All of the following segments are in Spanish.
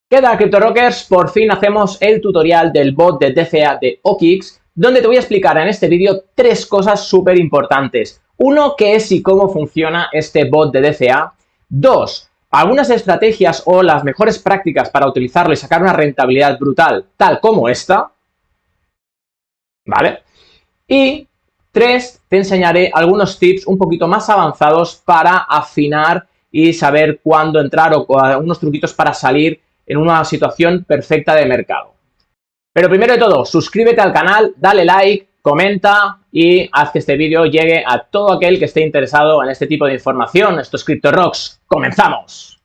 ¿Qué tal, CryptoRockers? Por fin hacemos el tutorial del bot de DCA de OKX, donde te voy a explicar en este vídeo tres cosas súper importantes. Uno, qué es y cómo funciona este bot de DCA. Dos, algunas estrategias o las mejores prácticas para utilizarlo y sacar una rentabilidad brutal, tal como esta. ¿Vale? Y tres, te enseñaré algunos tips un poquito más avanzados para afinar y saber cuándo entrar o unos truquitos para salir en una situación perfecta de mercado. Pero primero de todo, suscríbete al canal, dale like, comenta y haz que este vídeo llegue a todo aquel que esté interesado en este tipo de información. Esto es CryptoRocks. ¡Comenzamos!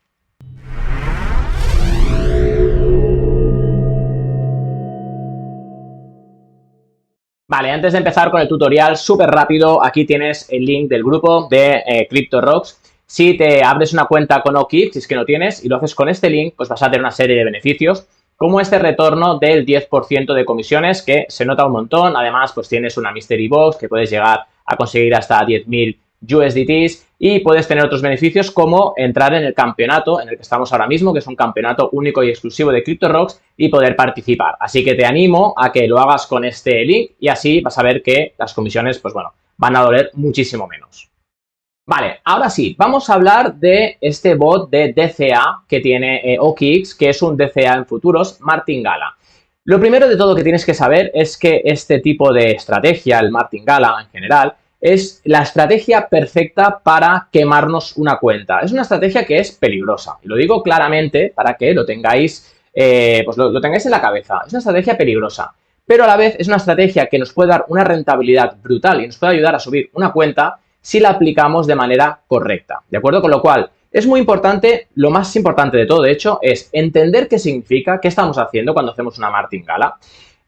Vale, antes de empezar con el tutorial, súper rápido, aquí tienes el link del grupo de CryptoRocks. Si te abres una cuenta con OKX, si es que no tienes, y lo haces con este link, pues vas a tener una serie de beneficios, como este retorno del 10% de comisiones, que se nota un montón. Además, pues tienes una Mystery Box que puedes llegar a conseguir hasta 10.000 USDTs y puedes tener otros beneficios como entrar en el campeonato en el que estamos ahora mismo, que es un campeonato único y exclusivo de CryptoRocks, y poder participar. Así que te animo a que lo hagas con este link y así vas a ver que las comisiones, pues bueno, van a doler muchísimo menos. Vale, ahora sí, vamos a hablar de este bot de DCA que tiene OKX, que es un DCA en futuros Martingala. Lo primero de todo que tienes que saber es que este tipo de estrategia, el Martingala en general, es la estrategia perfecta para quemarnos una cuenta. Es una estrategia que es peligrosa, y lo digo claramente para que lo tengáis, pues lo tengáis en la cabeza. Es una estrategia peligrosa, pero a la vez es una estrategia que nos puede dar una rentabilidad brutal y nos puede ayudar a subir una cuenta si la aplicamos de manera correcta, ¿de acuerdo? Con lo cual, es muy importante, lo más importante de todo, de hecho, es entender qué significa, qué estamos haciendo cuando hacemos una martingala.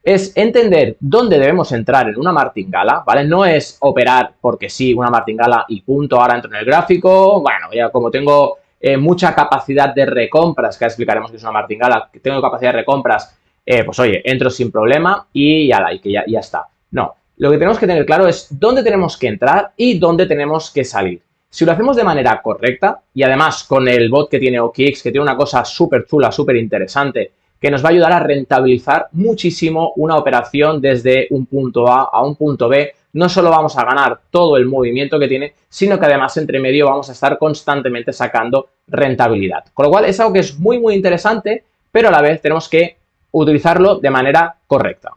Es entender dónde debemos entrar en una martingala, ¿vale? No es operar porque sí, una martingala y punto, ahora entro en el gráfico. Bueno, ya como tengo mucha capacidad de recompras, que explicaremos que es una martingala, que tengo capacidad de recompras, pues oye, entro sin problema y ya está. No, lo que tenemos que tener claro es dónde tenemos que entrar y dónde tenemos que salir. Si lo hacemos de manera correcta y además con el bot que tiene OKX, que tiene una cosa súper chula, súper interesante, que nos va a ayudar a rentabilizar muchísimo una operación desde un punto A un punto B. No solo vamos a ganar todo el movimiento que tiene, sino que además entre medio vamos a estar constantemente sacando rentabilidad. Con lo cual es algo que es muy, muy interesante, pero a la vez tenemos que utilizarlo de manera correcta.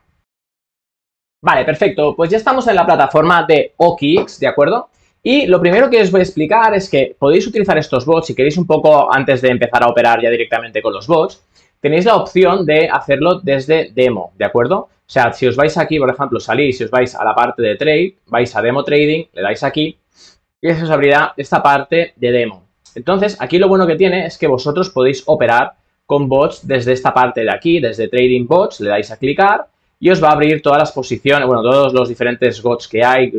Vale, perfecto. Pues ya estamos en la plataforma de OKX, ¿de acuerdo? Y lo primero que os voy a explicar es que podéis utilizar estos bots, si queréis un poco antes de empezar a operar ya directamente con los bots, tenéis la opción de hacerlo desde demo, ¿de acuerdo? O sea, si os vais aquí, por ejemplo, salís, si os vais a la parte de trade, vais a demo trading, le dais aquí y se os abrirá esta parte de demo. Entonces, aquí lo bueno que tiene es que vosotros podéis operar con bots desde esta parte de aquí, desde trading bots, le dais a clicar y os va a abrir todas las posiciones, bueno, todos los diferentes bots que hay,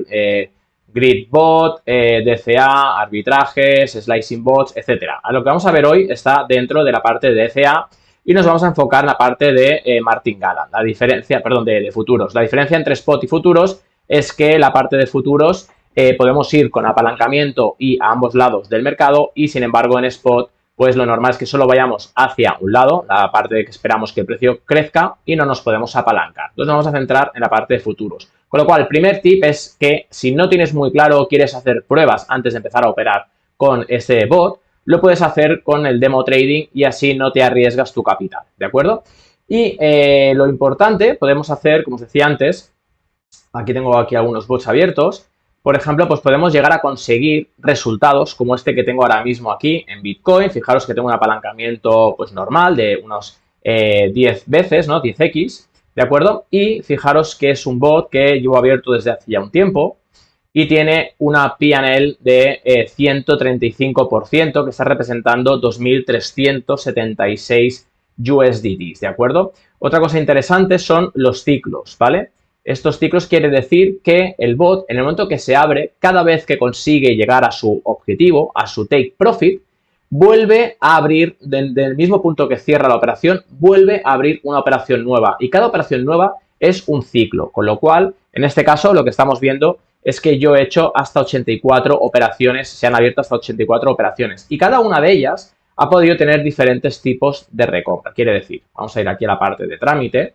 Grid Bot, DCA, arbitrajes, Slicing Bots, etcétera. A lo que vamos a ver hoy está dentro de la parte de DCA y nos vamos a enfocar en la parte de martingala. La diferencia, perdón, de futuros. La diferencia entre spot y futuros es que la parte de futuros podemos ir con apalancamiento y a ambos lados del mercado y sin embargo en spot pues lo normal es que solo vayamos hacia un lado, la parte de que esperamos que el precio crezca y no nos podemos apalancar. Entonces nos vamos a centrar en la parte de futuros. Con lo cual, el primer tip es que si no tienes muy claro o quieres hacer pruebas antes de empezar a operar con este bot, lo puedes hacer con el demo trading y así no te arriesgas tu capital, ¿de acuerdo? Y lo importante, podemos hacer, como os decía antes, aquí tengo aquí algunos bots abiertos, por ejemplo, pues podemos llegar a conseguir resultados como este que tengo ahora mismo aquí en Bitcoin. Fijaros que tengo un apalancamiento pues normal de unos 10 veces, ¿no? 10x, ¿de acuerdo? Y fijaros que es un bot que llevo abierto desde hace ya un tiempo y tiene una P&L de 135% que está representando 2.376 USDTs, ¿de acuerdo? Otra cosa interesante son los ciclos, ¿vale? Estos ciclos quiere decir que el bot, en el momento que se abre, cada vez que consigue llegar a su objetivo, a su take profit, vuelve a abrir, del mismo punto que cierra la operación, vuelve a abrir una operación nueva. Y cada operación nueva es un ciclo, con lo cual, en este caso, lo que estamos viendo es que yo he hecho hasta 84 operaciones, se han abierto hasta 84 operaciones. Y cada una de ellas ha podido tener diferentes tipos de recompra. Quiere decir, vamos a ir aquí a la parte de trámite.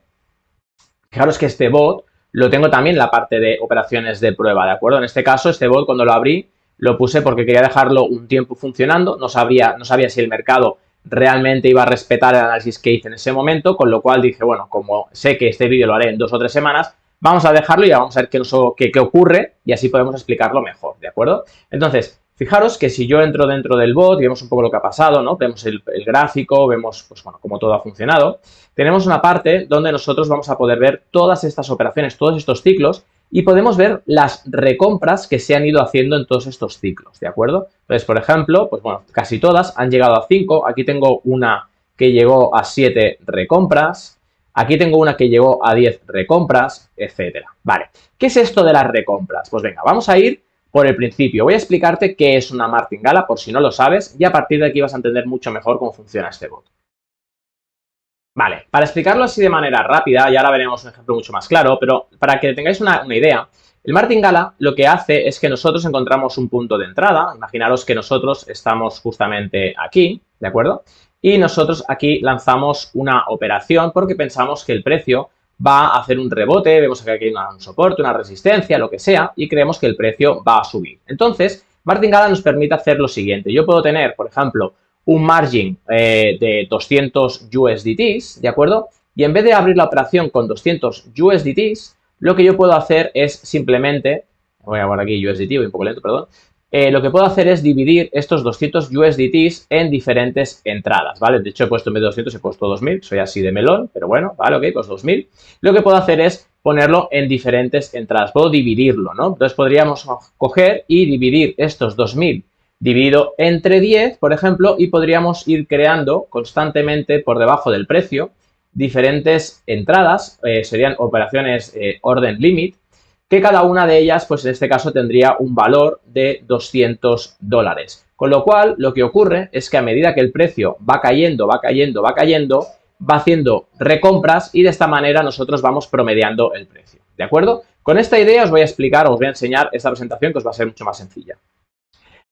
Fijaros que este bot lo tengo también en la parte de operaciones de prueba, ¿de acuerdo? En este caso, este bot cuando lo abrí, lo puse porque quería dejarlo un tiempo funcionando, no sabía si el mercado realmente iba a respetar el análisis que hice en ese momento, con lo cual dije, bueno, como sé que este vídeo lo haré en 2 o 3 semanas, vamos a dejarlo y vamos a ver qué ocurre y así podemos explicarlo mejor, ¿de acuerdo? Entonces, fijaros que si yo entro dentro del bot y vemos un poco lo que ha pasado, ¿no? Vemos el gráfico, vemos, pues bueno, cómo todo ha funcionado. Tenemos una parte donde nosotros vamos a poder ver todas estas operaciones, todos estos ciclos y podemos ver las recompras que se han ido haciendo en todos estos ciclos, ¿de acuerdo? Entonces, por ejemplo, pues bueno, casi todas han llegado a 5. Aquí tengo una que llegó a 7 recompras. Aquí tengo una que llegó a 10 recompras, etcétera. Vale, ¿qué es esto de las recompras? Pues venga, vamos a ir por el principio. Voy a explicarte qué es una martingala por si no lo sabes y a partir de aquí vas a entender mucho mejor cómo funciona este bot. Vale, para explicarlo así de manera rápida, y ahora veremos un ejemplo mucho más claro, pero para que tengáis una idea, el martingala lo que hace es que nosotros encontramos un punto de entrada. Imaginaros que nosotros estamos justamente aquí, ¿de acuerdo? Y nosotros aquí lanzamos una operación porque pensamos que el precio va a hacer un rebote, vemos que aquí hay un soporte, una resistencia, lo que sea, y creemos que el precio va a subir. Entonces, martingala nos permite hacer lo siguiente. Yo puedo tener, por ejemplo, un margin de 200 USDTs, ¿de acuerdo? Y en vez de abrir la operación con 200 USDTs, lo que yo puedo hacer es simplemente, voy a poner aquí USDT, voy un poco lento, perdón, lo que puedo hacer es dividir estos 200 USDTs en diferentes entradas, ¿vale? De hecho, he puesto en vez de 200, he puesto 2000, soy así de melón, pero bueno, vale, ok, pues 2000. Lo que puedo hacer es ponerlo en diferentes entradas, puedo dividirlo, ¿no? Entonces podríamos coger y dividir estos 2000 dividido entre 10, por ejemplo, y podríamos ir creando constantemente por debajo del precio diferentes entradas, serían operaciones orden limit, que cada una de ellas, pues en este caso, tendría un valor de $200. Con lo cual, lo que ocurre es que a medida que el precio va cayendo, va haciendo recompras y de esta manera nosotros vamos promediando el precio, ¿de acuerdo? Con esta idea os voy a explicar, os voy a enseñar esta presentación que os va a ser mucho más sencilla.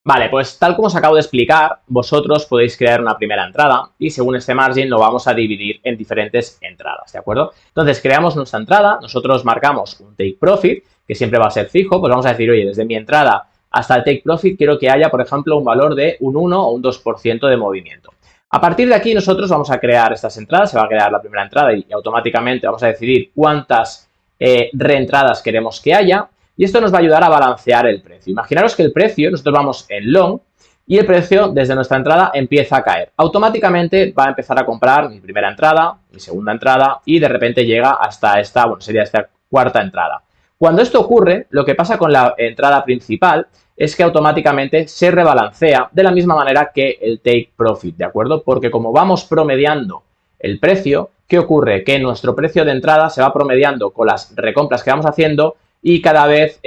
Vale, pues tal como os acabo de explicar, vosotros podéis crear una primera entrada y según este margin lo vamos a dividir en diferentes entradas, ¿de acuerdo? Entonces creamos nuestra entrada, nosotros marcamos un take profit, que siempre va a ser fijo, pues vamos a decir, oye, desde mi entrada hasta el take profit quiero que haya, por ejemplo, un valor de un 1 o un 2% de movimiento. A partir de aquí nosotros vamos a crear estas entradas, se va a crear la primera entrada y automáticamente vamos a decidir cuántas reentradas queremos que haya. Y esto nos va a ayudar a balancear el precio. Imaginaros que el precio, nosotros vamos en long y el precio desde nuestra entrada empieza a caer. Automáticamente va a empezar a comprar mi primera entrada, mi segunda entrada y de repente llega hasta esta, bueno, sería esta cuarta entrada. Cuando esto ocurre, lo que pasa con la entrada principal es que automáticamente se rebalancea de la misma manera que el take profit, ¿de acuerdo? Porque como vamos promediando el precio, ¿qué ocurre? Que nuestro precio de entrada se va promediando con las recompras que vamos haciendo y cada vez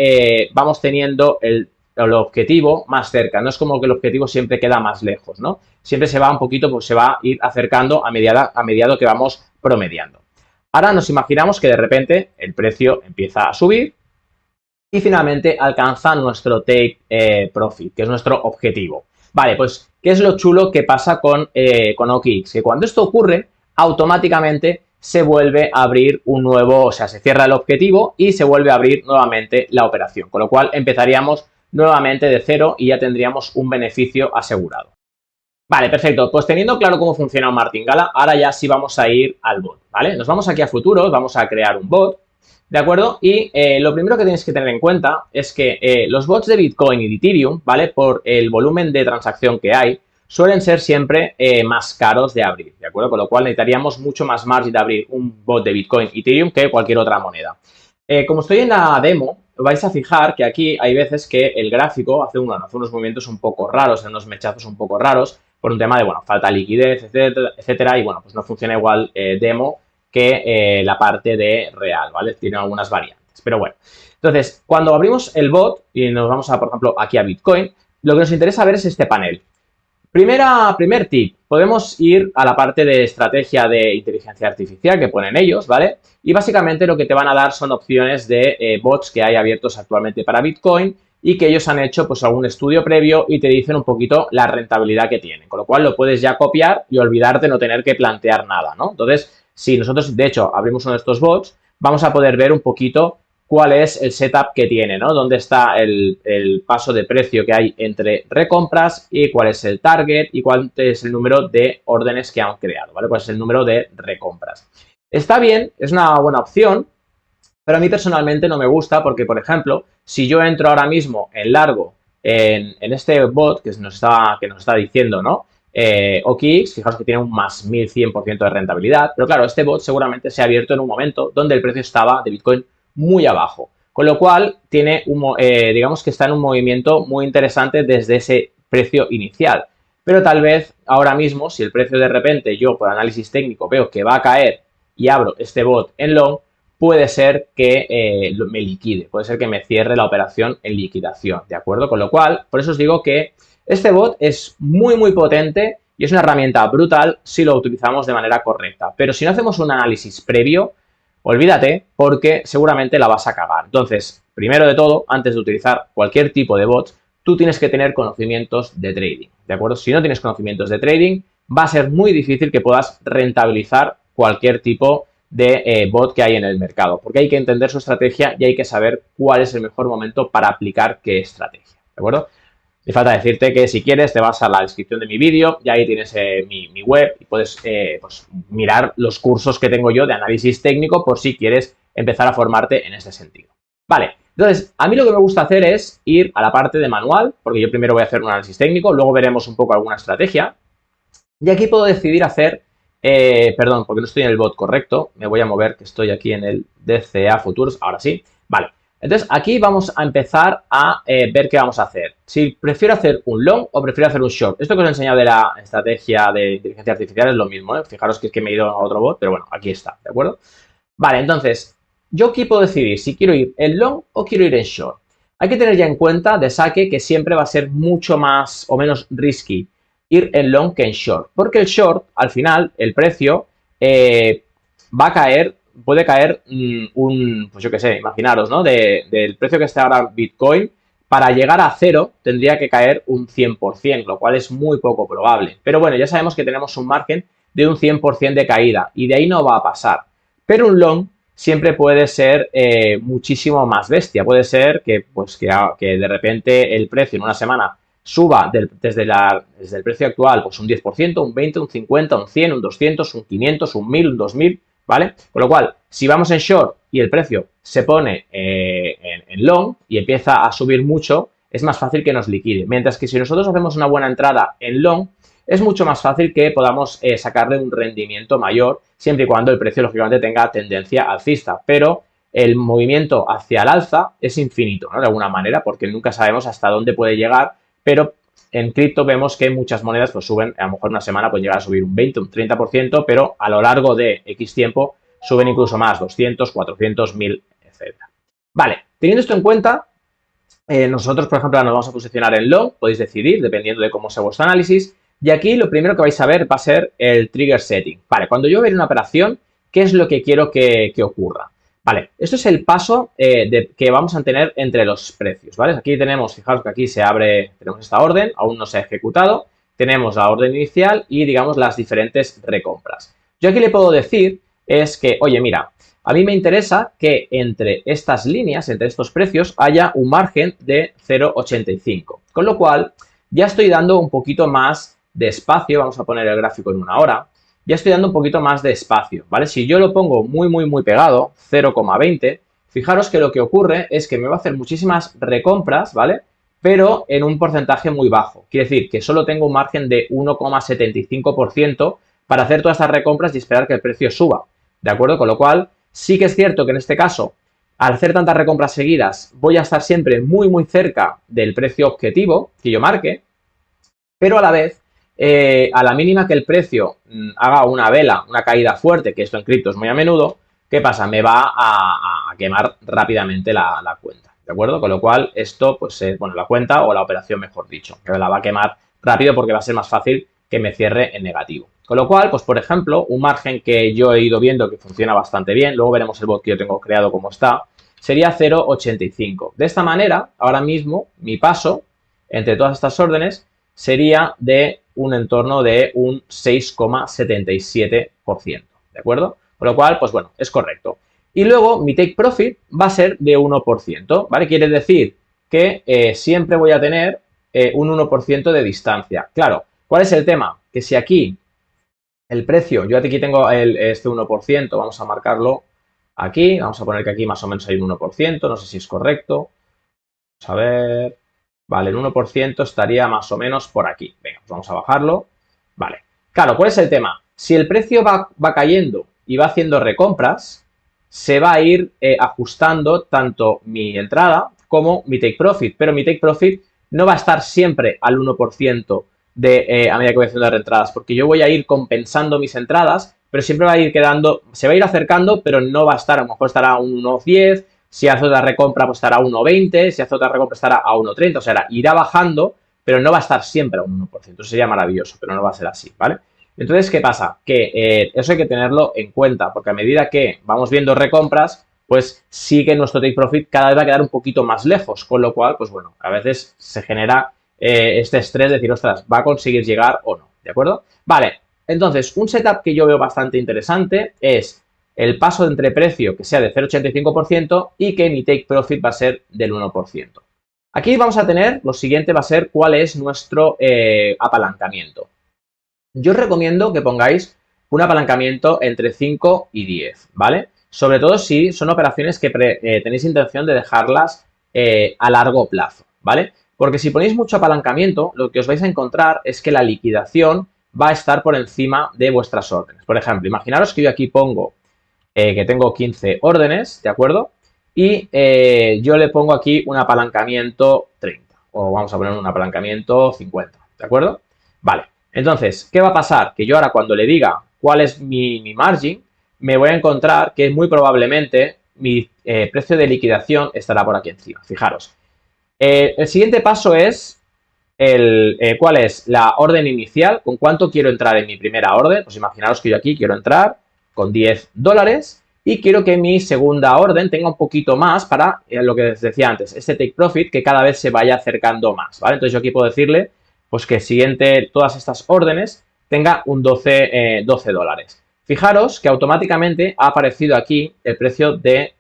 vamos teniendo el objetivo más cerca. No es como que el objetivo siempre queda más lejos, ¿no? Siempre se va un poquito, pues se va a ir acercando a mediado que vamos promediando. Ahora nos imaginamos que de repente el precio empieza a subir y finalmente alcanza nuestro take profit, que es nuestro objetivo. Vale, pues, ¿qué es lo chulo que pasa con OKX? Que cuando esto ocurre, automáticamente se vuelve a abrir un nuevo, o sea, se cierra el objetivo y se vuelve a abrir nuevamente la operación, con lo cual empezaríamos nuevamente de cero y ya tendríamos un beneficio asegurado. Vale, perfecto. Pues teniendo claro cómo funciona un martingala, ahora ya sí vamos a ir al bot, ¿vale? Nos vamos aquí a futuros, vamos a crear un bot, ¿de acuerdo? Y lo primero que tenéis que tener en cuenta es que los bots de Bitcoin y de Ethereum, ¿vale? Por el volumen de transacción que hay, suelen ser siempre más caros de abrir, ¿de acuerdo? Con lo cual necesitaríamos mucho más margen de abrir un bot de Bitcoin y Ethereum que cualquier otra moneda. Como estoy en la demo, vais a fijar que aquí hay veces que el gráfico hace unos movimientos un poco raros, unos mechazos un poco raros, por un tema de, bueno, falta de liquidez, etcétera, y bueno, pues no funciona igual demo que la parte de real, ¿vale? Tiene algunas variantes, pero bueno. Entonces, cuando abrimos el bot y nos vamos a, por ejemplo, aquí a Bitcoin, lo que nos interesa ver es este panel. Primer tip, podemos ir a la parte de estrategia de inteligencia artificial que ponen ellos, ¿vale? Y básicamente lo que te van a dar son opciones de bots que hay abiertos actualmente para Bitcoin y que ellos han hecho pues algún estudio previo y te dicen un poquito la rentabilidad que tienen, con lo cual lo puedes ya copiar y olvidarte, no tener que plantear nada, ¿no? Entonces, si nosotros de hecho abrimos uno de estos bots, vamos a poder ver un poquito cuál es el setup que tiene, ¿no? Dónde está el paso de precio que hay entre recompras y cuál es el target y cuál es el número de órdenes que han creado, ¿vale? Cuál es el número de recompras. Está bien, es una buena opción, pero a mí personalmente no me gusta porque, por ejemplo, si yo entro ahora mismo en largo en este bot que nos está diciendo, ¿no? OKX, fijaos que tiene un más 1100% de rentabilidad, pero claro, este bot seguramente se ha abierto en un momento donde el precio estaba de Bitcoin muy abajo, con lo cual tiene digamos que está en un movimiento muy interesante desde ese precio inicial. Pero tal vez ahora mismo, si el precio de repente yo por análisis técnico veo que va a caer y abro este bot en long, puede ser que me liquide, puede ser que me cierre la operación en liquidación, ¿de acuerdo? Con lo cual, por eso os digo que este bot es muy, muy potente y es una herramienta brutal si lo utilizamos de manera correcta. Pero si no hacemos un análisis previo, olvídate porque seguramente la vas a cagar. Entonces, primero de todo, antes de utilizar cualquier tipo de bot, tú tienes que tener conocimientos de trading, ¿de acuerdo? Si no tienes conocimientos de trading, va a ser muy difícil que puedas rentabilizar cualquier tipo de bot que hay en el mercado, porque hay que entender su estrategia y hay que saber cuál es el mejor momento para aplicar qué estrategia, ¿de acuerdo? Me falta decirte que si quieres te vas a la descripción de mi vídeo y ahí tienes mi web y puedes pues, mirar los cursos que tengo yo de análisis técnico por si quieres empezar a formarte en este sentido. Vale, entonces a mí lo que me gusta hacer es ir a la parte de manual, porque yo primero voy a hacer un análisis técnico, luego veremos un poco alguna estrategia y aquí puedo decidir hacer, perdón, porque no estoy en el bot correcto, me voy a mover que estoy aquí en el DCA Futures, ahora sí, vale. Entonces, aquí vamos a empezar a ver qué vamos a hacer. Si prefiero hacer un long o prefiero hacer un short. Esto que os he enseñado de la estrategia de inteligencia artificial es lo mismo, ¿eh? Fijaros que es que me he ido a otro bot, pero bueno, aquí está, ¿de acuerdo? Vale, entonces, yo aquí puedo decidir si quiero ir en long o quiero ir en short. Hay que tener ya en cuenta de saque que siempre va a ser mucho más o menos risky ir en long que en short. Porque el short, al final, el precio va a caer, puede caer pues yo qué sé, imaginaros, ¿no? Del precio que está ahora Bitcoin, para llegar a cero tendría que caer un 100%, lo cual es muy poco probable. Pero bueno, ya sabemos que tenemos un margen de un 100% de caída y de ahí no va a pasar. Pero un long siempre puede ser muchísimo más bestia. Puede ser que, pues, que de repente el precio en una semana suba desde el precio actual pues un 10%, un 20%, un 50%, un 100%, un 200%, un 500%, un 1000%, un 2000%, ¿vale? Con lo cual, si vamos en short y el precio se pone en long y empieza a subir mucho, es más fácil que nos liquide. Mientras que si nosotros hacemos una buena entrada en long, es mucho más fácil que podamos sacarle un rendimiento mayor, siempre y cuando el precio, lógicamente, tenga tendencia alcista. Pero el movimiento hacia el alza es infinito, ¿no? De alguna manera, porque nunca sabemos hasta dónde puede llegar, pero en cripto vemos que muchas monedas pues suben, a lo mejor una semana pueden llegar a subir un 20, un 30%, pero a lo largo de X tiempo suben incluso más, 200, 400, 1000, etc. Vale, teniendo esto en cuenta, nosotros, por ejemplo, nos vamos a posicionar en long, podéis decidir, dependiendo de cómo sea vuestro análisis, y aquí lo primero que vais a ver va a ser el trigger setting. Vale, cuando yo veo una operación, ¿qué es lo que quiero que ocurra? Vale, esto es el paso que vamos a tener entre los precios, ¿vale? Aquí tenemos, fijaros que aquí se abre, tenemos esta orden, aún no se ha ejecutado, tenemos la orden inicial y, digamos, las diferentes recompras. Yo aquí le puedo decir es que, oye, mira, a mí me interesa que entre estas líneas, entre estos precios, haya un margen de 0,85, con lo cual ya estoy dando un poquito más de espacio, vamos a poner el gráfico en una hora, ya estoy dando un poquito más de espacio, ¿vale? Si yo lo pongo muy, muy, muy pegado, 0,20, fijaros que lo que ocurre es que me va a hacer muchísimas recompras, ¿vale? Pero en un porcentaje muy bajo. Quiere decir que solo tengo un margen de 1,75% para hacer todas estas recompras y esperar que el precio suba, ¿de acuerdo? Con lo cual, sí que es cierto que en este caso, al hacer tantas recompras seguidas, voy a estar siempre muy, muy cerca del precio objetivo que yo marque, pero a la vez, a la mínima que el precio haga una vela, una caída fuerte, que esto en cripto es muy a menudo, ¿qué pasa? Me va a quemar rápidamente la cuenta, ¿de acuerdo? Con lo cual, esto, pues, bueno, la cuenta o la operación, mejor dicho, que la va a quemar rápido porque va a ser más fácil que me cierre en negativo. Con lo cual, pues, por ejemplo, un margen que yo he ido viendo que funciona bastante bien, luego veremos el bot que yo tengo creado cómo está, sería 0,85. De esta manera, ahora mismo, mi paso entre todas estas órdenes sería de un entorno de un 6,77%, ¿de acuerdo? Con lo cual, pues bueno, es correcto. Y luego mi take profit va a ser de 1%, ¿vale? Quiere decir que siempre voy a tener un 1% de distancia. Claro, ¿cuál es el tema? Que si aquí el precio, yo aquí tengo este 1%, vamos a marcarlo aquí, vamos a poner que aquí más o menos hay un 1%, no sé si es correcto. Vamos a ver. Vale, el 1% estaría más o menos por aquí. Venga, pues vamos a bajarlo. Vale. Claro, ¿cuál es el tema? Si el precio va cayendo y va haciendo recompras, se va a ir ajustando tanto mi entrada como mi take profit. Pero mi take profit no va a estar siempre al 1% a medida que voy haciendo las entradas, porque yo voy a ir compensando mis entradas, pero siempre va a ir quedando, se va a ir acercando, pero no va a estar, a lo mejor estará a un 1,10, si hace otra recompra pues estará a 1,20, si hace otra recompra estará a 1,30, o sea, irá bajando, pero no va a estar siempre a un 1%, eso sería maravilloso, pero no va a ser así, ¿vale? Entonces, ¿qué pasa? Que eso hay que tenerlo en cuenta, porque a medida que vamos viendo recompras, pues sí que nuestro take profit cada vez va a quedar un poquito más lejos, con lo cual, pues bueno, a veces se genera este estrés de decir, ostras, ¿va a conseguir llegar o no? ¿De acuerdo? Vale, entonces, un setup que yo veo bastante interesante es el paso entre precio que sea de 0,85% y que mi take profit va a ser del 1%. Aquí vamos a tener, lo siguiente va a ser cuál es nuestro apalancamiento. Yo os recomiendo que pongáis un apalancamiento entre 5 y 10, ¿vale? Sobre todo si son operaciones que tenéis intención de dejarlas a largo plazo, ¿vale? Porque si ponéis mucho apalancamiento, lo que os vais a encontrar es que la liquidación va a estar por encima de vuestras órdenes. Por ejemplo, imaginaros que yo aquí pongo que tengo 15 órdenes, ¿de acuerdo? Y yo le pongo aquí un apalancamiento 30, o vamos a poner un apalancamiento 50, ¿de acuerdo? Vale, entonces, ¿qué va a pasar? Que yo ahora cuando le diga cuál es mi margin, me voy a encontrar que muy probablemente mi precio de liquidación estará por aquí encima. Fijaros, el siguiente paso es cuál es la orden inicial, con cuánto quiero entrar en mi primera orden. Pues imaginaos que yo aquí quiero entrar con $10 y quiero que mi segunda orden tenga un poquito más para lo que os decía antes, este take profit que cada vez se vaya acercando más, ¿vale? Entonces yo aquí puedo decirle pues que siguiente todas estas órdenes tenga un $12. Fijaros que automáticamente ha aparecido aquí el precio de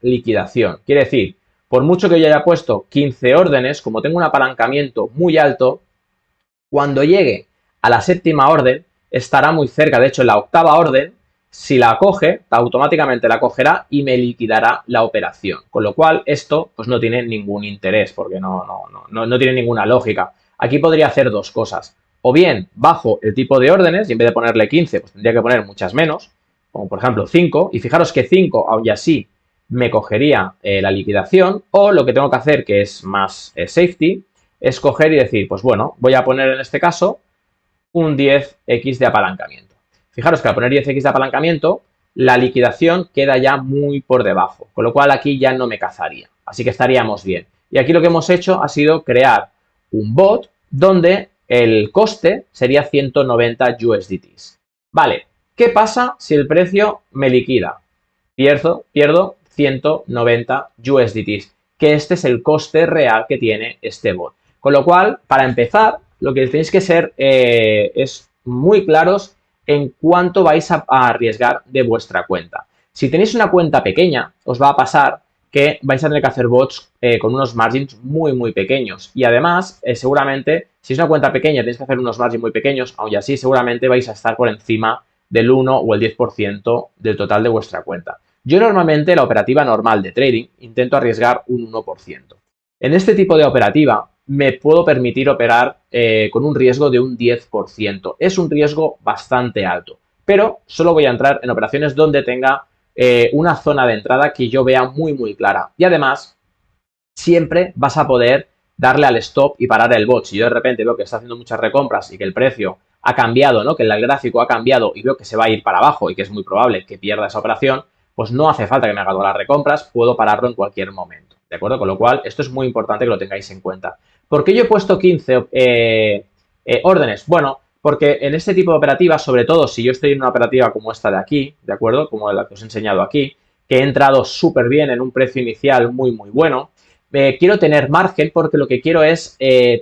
liquidación. Quiere decir, por mucho que yo haya puesto 15 órdenes, como tengo un apalancamiento muy alto, cuando llegue a la séptima orden estará muy cerca. De hecho, en la octava orden, si la coge, automáticamente la cogerá y me liquidará la operación. Con lo cual, esto pues no tiene ningún interés, porque no tiene ninguna lógica. Aquí podría hacer dos cosas. O bien, bajo el tipo de órdenes y en vez de ponerle 15, pues tendría que poner muchas menos, como por ejemplo 5. Y fijaros que 5, aún así, me cogería la liquidación. O lo que tengo que hacer, que es más safety, es coger y decir, pues bueno, voy a poner en este caso un 10x de apalancamiento. Fijaros que al poner 10x de apalancamiento, la liquidación queda ya muy por debajo, con lo cual aquí ya no me cazaría. Así que estaríamos bien. Y aquí lo que hemos hecho ha sido crear un bot donde el coste sería 190 USDTs. Vale, ¿qué pasa si el precio me liquida? Pierdo 190 USDTs, que este es el coste real que tiene este bot. Con lo cual, para empezar, lo que tenéis que ser es muy claros en cuánto vais a arriesgar de vuestra cuenta. Si tenéis una cuenta pequeña, os va a pasar que vais a tener que hacer bots con unos margins muy, muy pequeños. Y además, seguramente, si es una cuenta pequeña, tenéis que hacer unos margins muy pequeños, aún así, seguramente vais a estar por encima del 1 o el 10% del total de vuestra cuenta. Yo normalmente, la operativa normal de trading, intento arriesgar un 1%. En este tipo de operativa, me puedo permitir operar con un riesgo de un 10%. Es un riesgo bastante alto, pero solo voy a entrar en operaciones donde tenga una zona de entrada que yo vea muy, muy clara. Y además, siempre vas a poder darle al stop y parar el bot. Si yo de repente veo que está haciendo muchas recompras y que el precio ha cambiado, ¿no? Que el gráfico ha cambiado y veo que se va a ir para abajo y que es muy probable que pierda esa operación, pues no hace falta que me haga todas las recompras, puedo pararlo en cualquier momento, ¿de acuerdo? Con lo cual, esto es muy importante que lo tengáis en cuenta. ¿Por qué yo he puesto 15 órdenes? Bueno, porque en este tipo de operativas, sobre todo si yo estoy en una operativa como esta de aquí, ¿de acuerdo? Como la que os he enseñado aquí, que he entrado súper bien en un precio inicial muy, muy bueno. Quiero tener margen porque lo que quiero es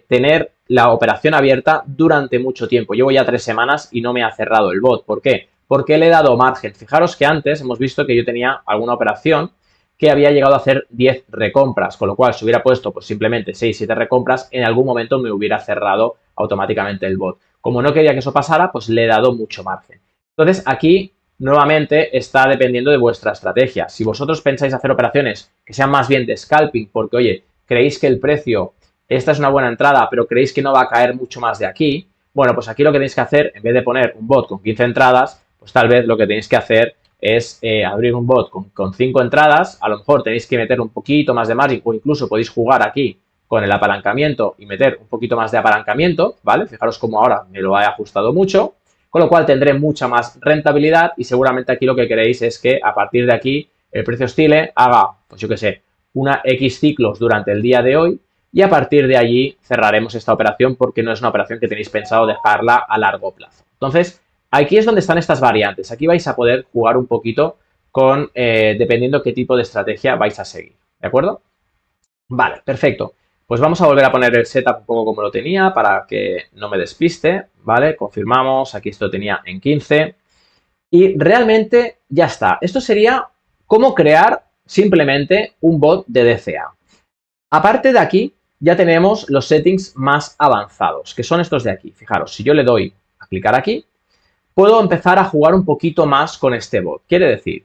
tener la operación abierta durante mucho tiempo. Llevo ya 3 semanas y no me ha cerrado el bot. ¿Por qué? Porque le he dado margen. Fijaros que antes hemos visto que yo tenía alguna operación que había llegado a hacer 10 recompras, con lo cual si hubiera puesto pues simplemente 6, 7 recompras, en algún momento me hubiera cerrado automáticamente el bot. Como no quería que eso pasara, pues le he dado mucho margen. Entonces aquí nuevamente está dependiendo de vuestra estrategia. Si vosotros pensáis hacer operaciones que sean más bien de scalping, porque oye, creéis que el precio, esta es una buena entrada, pero creéis que no va a caer mucho más de aquí, bueno, pues aquí lo que tenéis que hacer, en vez de poner un bot con 15 entradas, pues tal vez lo que tenéis que hacer es abrir un bot con 5 entradas, a lo mejor tenéis que meter un poquito más de margin o incluso podéis jugar aquí con el apalancamiento y meter un poquito más de apalancamiento, ¿vale? Fijaros cómo ahora me lo he ajustado mucho, con lo cual tendré mucha más rentabilidad y seguramente aquí lo que queréis es que a partir de aquí el precio oscile, haga, pues yo qué sé, una X ciclos durante el día de hoy y a partir de allí cerraremos esta operación porque no es una operación que tenéis pensado dejarla a largo plazo. Entonces, aquí es donde están estas variantes. Aquí vais a poder jugar un poquito con, dependiendo qué tipo de estrategia vais a seguir, ¿de acuerdo? Vale, perfecto. Pues vamos a volver a poner el setup un poco como lo tenía para que no me despiste, ¿vale? Confirmamos, aquí esto tenía en 15 y realmente ya está. Esto sería cómo crear simplemente un bot de DCA. Aparte de aquí, ya tenemos los settings más avanzados, que son estos de aquí. Fijaros, si yo le doy a clicar aquí, puedo empezar a jugar un poquito más con este bot. Quiere decir,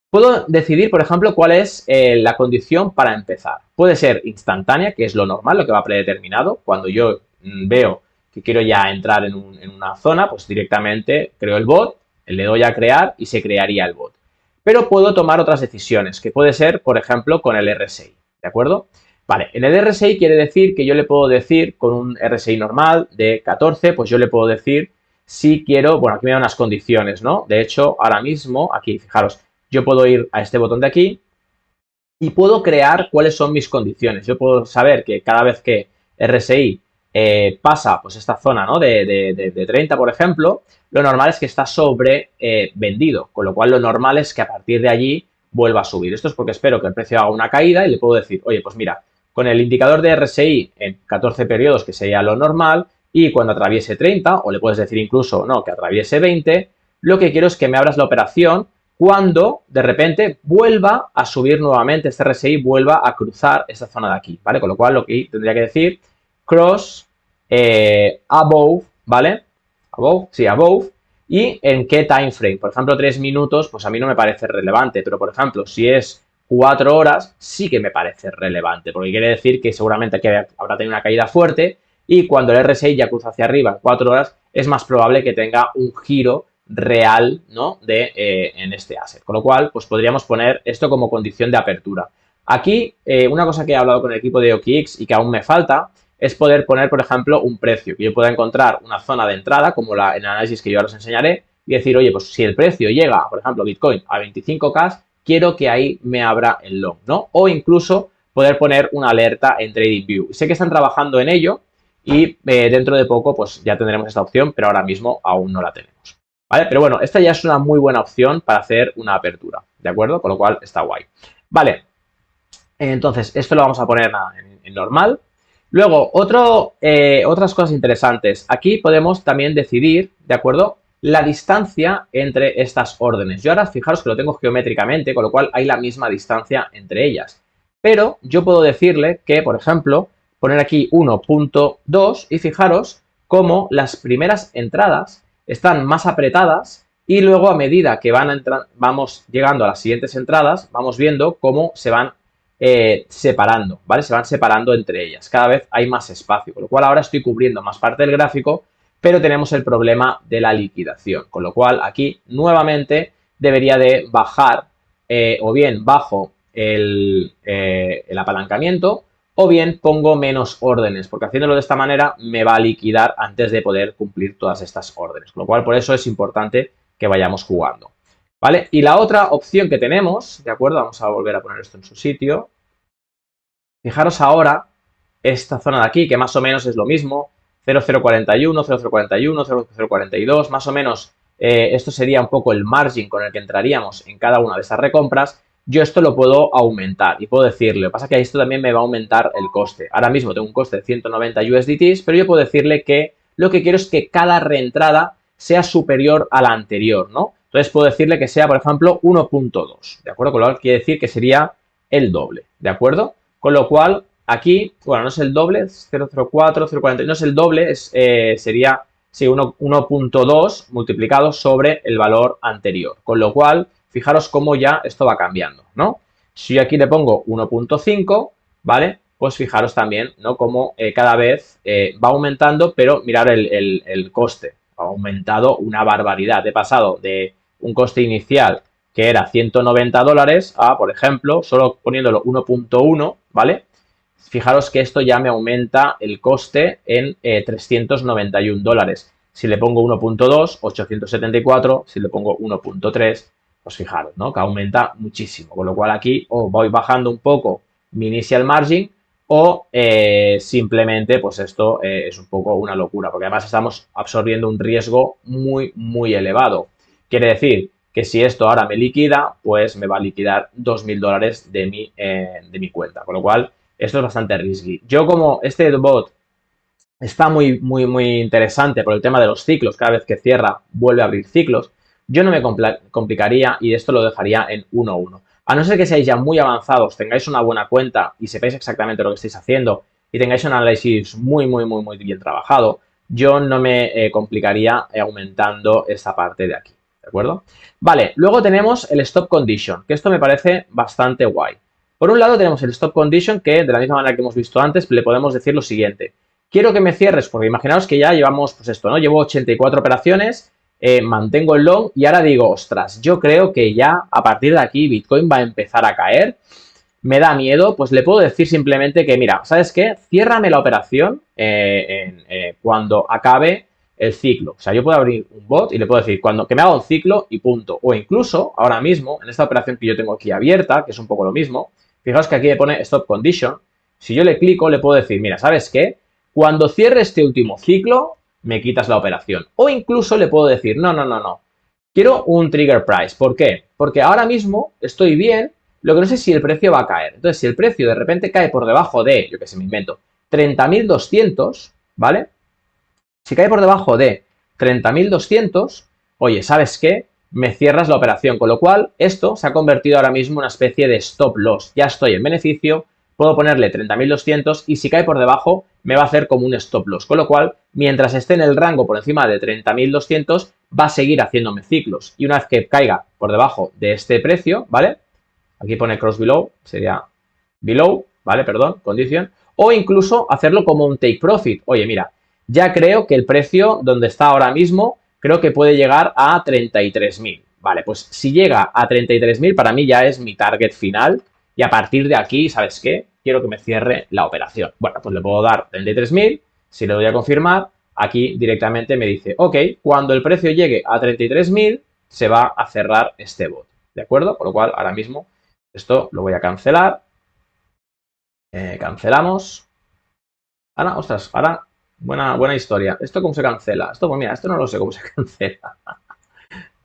puedo decidir, por ejemplo, cuál es la condición para empezar. Puede ser instantánea, que es lo normal, lo que va predeterminado. Cuando yo veo que quiero ya entrar en una zona, pues directamente creo el bot, le doy a crear y se crearía el bot. Pero puedo tomar otras decisiones, que puede ser, por ejemplo, con el RSI, ¿de acuerdo? Vale, en el RSI quiere decir que yo le puedo decir, con un RSI normal de 14, pues yo le puedo decir si quiero, bueno, aquí me da unas condiciones, ¿no? De hecho, ahora mismo, aquí, fijaros, yo puedo ir a este botón de aquí y puedo crear cuáles son mis condiciones. Yo puedo saber que cada vez que RSI pasa pues esta zona, ¿no? de 30, por ejemplo, lo normal es que está sobre vendido, con lo cual lo normal es que a partir de allí vuelva a subir. Esto es porque espero que el precio haga una caída y le puedo decir, oye, pues mira, con el indicador de RSI en 14 periodos, que sería lo normal, y cuando atraviese 30, o le puedes decir incluso, no, que atraviese 20, lo que quiero es que me abras la operación cuando de repente vuelva a subir nuevamente, este RSI vuelva a cruzar esta zona de aquí, ¿vale? Con lo cual lo que tendría que decir cross above, ¿vale? Above, sí, above. ¿Y en qué time frame? Por ejemplo, 3 minutos, pues a mí no me parece relevante, pero por ejemplo, si es 4 horas, sí que me parece relevante, porque quiere decir que seguramente que habrá tenido una caída fuerte y cuando el RSI ya cruza hacia arriba en 4 horas, es más probable que tenga un giro real, ¿no? En este asset. Con lo cual, pues podríamos poner esto como condición de apertura. Aquí, una cosa que he hablado con el equipo de OKX y que aún me falta es poder poner, por ejemplo, un precio. Que yo pueda encontrar una zona de entrada, como en el análisis que yo ahora os enseñaré, y decir, oye, pues si el precio llega, por ejemplo, Bitcoin a 25K, quiero que ahí me abra el long, ¿no? O incluso poder poner una alerta en TradingView. Sé que están trabajando en ello y dentro de poco, pues ya tendremos esta opción, pero ahora mismo aún no la tenemos. ¿Vale? Pero bueno, esta ya es una muy buena opción para hacer una apertura, ¿de acuerdo? Con lo cual está guay. Vale, entonces esto lo vamos a poner en normal. Luego, otras cosas interesantes. Aquí podemos también decidir, ¿de acuerdo? La distancia entre estas órdenes. Yo ahora fijaros que lo tengo geométricamente, con lo cual hay la misma distancia entre ellas. Pero yo puedo decirle que, por ejemplo, poner aquí 1.2 y fijaros cómo las primeras entradas están más apretadas y luego a medida que vamos llegando a las siguientes entradas, vamos viendo cómo se van separando, ¿vale? Se van separando entre ellas. Cada vez hay más espacio, con lo cual ahora estoy cubriendo más parte del gráfico, pero tenemos el problema de la liquidación, con lo cual aquí nuevamente debería de bajar o bien bajo el apalancamiento o bien pongo menos órdenes, porque haciéndolo de esta manera me va a liquidar antes de poder cumplir todas estas órdenes, con lo cual por eso es importante que vayamos jugando. ¿Vale? Y la otra opción que tenemos, ¿de acuerdo? Vamos a volver a poner esto en su sitio. Fijaros ahora esta zona de aquí, que más o menos es lo mismo, 0041, 0041, 0042, más o menos esto sería un poco el margin con el que entraríamos en cada una de estas recompras. yo esto lo puedo aumentar y puedo decirle, lo que pasa es que esto también me va a aumentar el coste. Ahora mismo tengo un coste de 190 USDTs, pero yo puedo decirle que lo que quiero es que cada reentrada sea superior a la anterior, ¿no? Entonces puedo decirle que sea, por ejemplo, 1.2, ¿de acuerdo? Con lo cual quiere decir que sería el doble, ¿de acuerdo? Con lo cual, aquí, bueno, no es el doble, es 0.04, 0.40, no es el doble, sería, sí, 1.2 multiplicado sobre el valor anterior. Con lo cual, fijaros cómo ya esto va cambiando, ¿no? Si yo aquí le pongo 1.5, ¿vale? Pues fijaros también, ¿no? Cómo cada vez va aumentando, pero mirar el coste. Ha aumentado una barbaridad. He pasado de un coste inicial que era 190 dólares a, por ejemplo, solo poniéndolo 1.1, ¿vale? Fijaros que esto ya me aumenta el coste en 391 dólares. Si le pongo 1.2, 874. Si le pongo 1.3, pues fijaros, ¿no? Que aumenta muchísimo. Con lo cual aquí o voy bajando un poco mi initial margin o simplemente, pues esto es un poco una locura, porque además estamos absorbiendo un riesgo muy, muy elevado. Quiere decir que si esto ahora me liquida, pues me va a liquidar 2.000 dólares de mi cuenta. Con lo cual, esto es bastante risky. Yo como este bot está muy, muy, muy interesante por el tema de los ciclos, cada vez que cierra vuelve a abrir ciclos, yo no me complicaría y esto lo dejaría en 1-1. A no ser que seáis ya muy avanzados, tengáis una buena cuenta y sepáis exactamente lo que estáis haciendo y tengáis un análisis muy, muy, muy, muy bien trabajado, yo no me complicaría aumentando esta parte de aquí, ¿de acuerdo? Vale, luego tenemos el stop condition, que esto me parece bastante guay. Por un lado tenemos el stop condition que, de la misma manera que hemos visto antes, le podemos decir lo siguiente. Quiero que me cierres, porque imaginaos que ya llevamos, pues esto, ¿no? Llevo 84 operaciones, mantengo el long y ahora digo, ostras, yo creo que ya a partir de aquí Bitcoin va a empezar a caer. Me da miedo, pues le puedo decir simplemente que, mira, ¿sabes qué? Ciérrame la operación cuando acabe el ciclo. O sea, yo puedo abrir un bot y le puedo decir que me haga un ciclo y punto. O incluso, ahora mismo, en esta operación que yo tengo aquí abierta, que es un poco lo mismo, fijaos que aquí me pone stop condition. Si yo le clico, le puedo decir, mira, ¿sabes qué? Cuando cierre este último ciclo, me quitas la operación. O incluso le puedo decir, no, no, no, no. Quiero un trigger price. ¿Por qué? Porque ahora mismo estoy bien, lo que no sé si el precio va a caer. Entonces, si el precio de repente cae por debajo de, yo que sé, me invento, 30.200, ¿vale? Si cae por debajo de 30.200, oye, ¿sabes qué? Me cierras la operación. Con lo cual, esto se ha convertido ahora mismo en una especie de stop loss. Ya estoy en beneficio, puedo ponerle 30.200 y si cae por debajo me va a hacer como un stop loss. Con lo cual, mientras esté en el rango por encima de 30.200, va a seguir haciéndome ciclos. Y una vez que caiga por debajo de este precio, ¿vale? Aquí pone cross below, sería below, ¿vale? Perdón, condition. O incluso hacerlo como un take profit. Oye, mira, ya creo que el precio donde está ahora mismo, creo que puede llegar a 33.000. Vale, pues si llega a 33.000, para mí ya es mi target final. Y a partir de aquí, ¿sabes qué? Quiero que me cierre la operación. Bueno, pues le puedo dar 33.000. Si le doy a confirmar, aquí directamente me dice, ok, cuando el precio llegue a 33.000, se va a cerrar este bot. ¿De acuerdo? Con lo cual, ahora mismo, esto lo voy a cancelar. Cancelamos. Ahora, ostras, ahora, buena historia. ¿Esto cómo se cancela? Esto, pues mira, esto no lo sé cómo se cancela.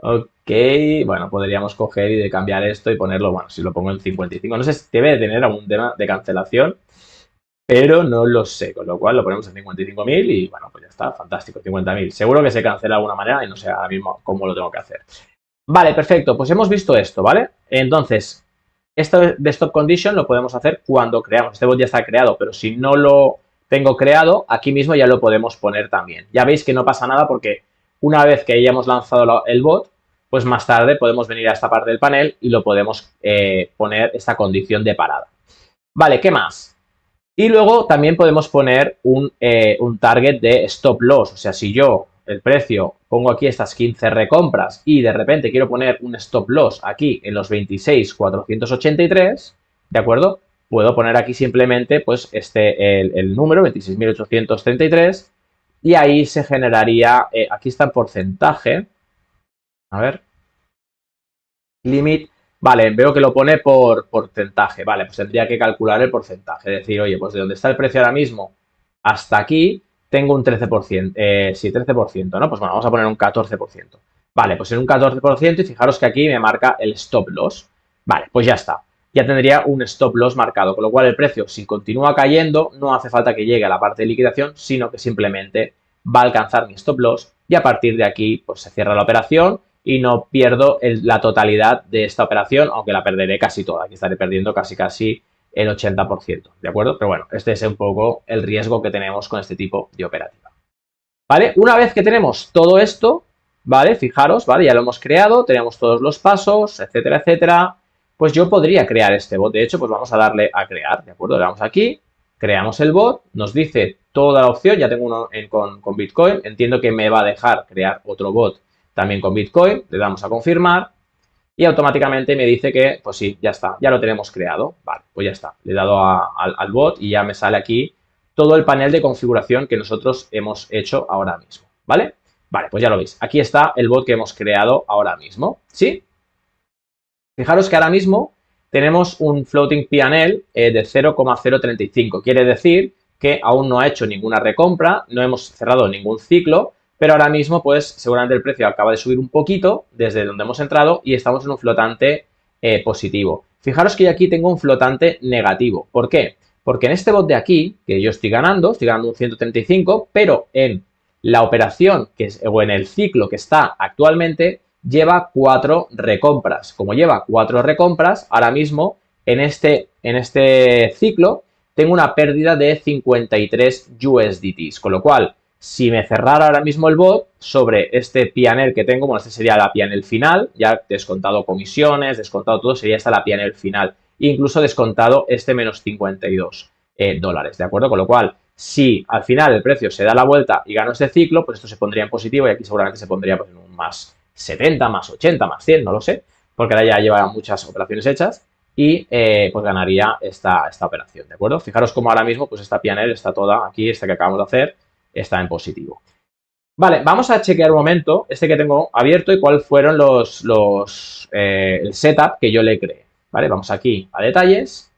Ok, bueno, podríamos coger y de cambiar esto y ponerlo, bueno, si lo pongo en 55. No sé si debe de tener algún tema de cancelación, pero no lo sé. Con lo cual lo ponemos en 55.000 y bueno, pues ya está, fantástico, 50.000. Seguro que se cancela de alguna manera y no sé ahora mismo cómo lo tengo que hacer. Vale, perfecto, pues hemos visto esto, ¿vale? Entonces, esto de stop condition lo podemos hacer cuando creamos. Este bot ya está creado, pero si no lo tengo creado, aquí mismo ya lo podemos poner también. Ya veis que no pasa nada porque una vez que hayamos lanzado el bot, pues más tarde podemos venir a esta parte del panel y lo podemos poner esta condición de parada. Vale, ¿qué más? Y luego también podemos poner un target de stop loss. O sea, si yo el precio pongo aquí estas 15 recompras y de repente quiero poner un stop loss aquí en los 26.483, ¿de acuerdo? Puedo poner aquí simplemente pues el número 26.833 y ahí se generaría, aquí está el porcentaje, a ver, limit. Vale, veo que lo pone por porcentaje. Vale, pues tendría que calcular el porcentaje. Es decir, oye, pues de donde está el precio ahora mismo hasta aquí tengo un 13%. Sí, 13%, ¿no? Pues bueno, vamos a poner un 14%. Vale, pues en un 14% y fijaros que aquí me marca el stop loss. Vale, pues ya está. Ya tendría un stop loss marcado, con lo cual el precio, si continúa cayendo, no hace falta que llegue a la parte de liquidación, sino que simplemente va a alcanzar mi stop loss y a partir de aquí pues se cierra la operación y no pierdo la totalidad de esta operación, aunque la perderé casi toda. Aquí estaré perdiendo casi el 80%, ¿de acuerdo? Pero bueno, este es un poco el riesgo que tenemos con este tipo de operativa. ¿Vale? Una vez que tenemos todo esto, ¿vale? Fijaros, ¿vale? Ya lo hemos creado, tenemos todos los pasos, etcétera, etcétera. Pues yo podría crear este bot. De hecho, pues vamos a darle a crear, ¿de acuerdo? Le damos aquí, creamos el bot, nos dice toda la opción, ya tengo uno con Bitcoin, entiendo que me va a dejar crear otro bot también con Bitcoin, le damos a confirmar y automáticamente me dice que, pues sí, ya está, ya lo tenemos creado. Vale, pues ya está, le he dado al bot y ya me sale aquí todo el panel de configuración que nosotros hemos hecho ahora mismo, ¿vale? Vale, pues ya lo veis. Aquí está el bot que hemos creado ahora mismo, ¿sí? Fijaros que ahora mismo tenemos un floating P&L de 0,035. Quiere decir que aún no ha hecho ninguna recompra, no hemos cerrado ningún ciclo, pero ahora mismo, pues, seguramente el precio acaba de subir un poquito desde donde hemos entrado y estamos en un flotante positivo. Fijaros que yo aquí tengo un flotante negativo. ¿Por qué? Porque en este bot de aquí, que yo estoy ganando un 135, pero en la operación o en el ciclo que está actualmente, lleva 4 recompras. Como lleva 4 recompras, ahora mismo en este ciclo tengo una pérdida de 53 USDTs, con lo cual, si me cerrara ahora mismo el bot sobre este P&L que tengo, bueno, este sería la P&L final, ya descontado comisiones, descontado todo, sería esta la P&L final, incluso descontado este menos 52 dólares, ¿de acuerdo? Con lo cual, si al final el precio se da la vuelta y gano este ciclo, pues esto se pondría en positivo y aquí seguramente se pondría pues, en un más 70, más 80, más 100, no lo sé, porque ahora ya lleva muchas operaciones hechas y pues ganaría esta operación, ¿de acuerdo? Fijaros cómo ahora mismo pues esta P&L está toda aquí, esta que acabamos de hacer, está en positivo. Vale, vamos a chequear un momento este que tengo abierto y cuáles fueron el setup que yo le creé, ¿vale? Vamos aquí a detalles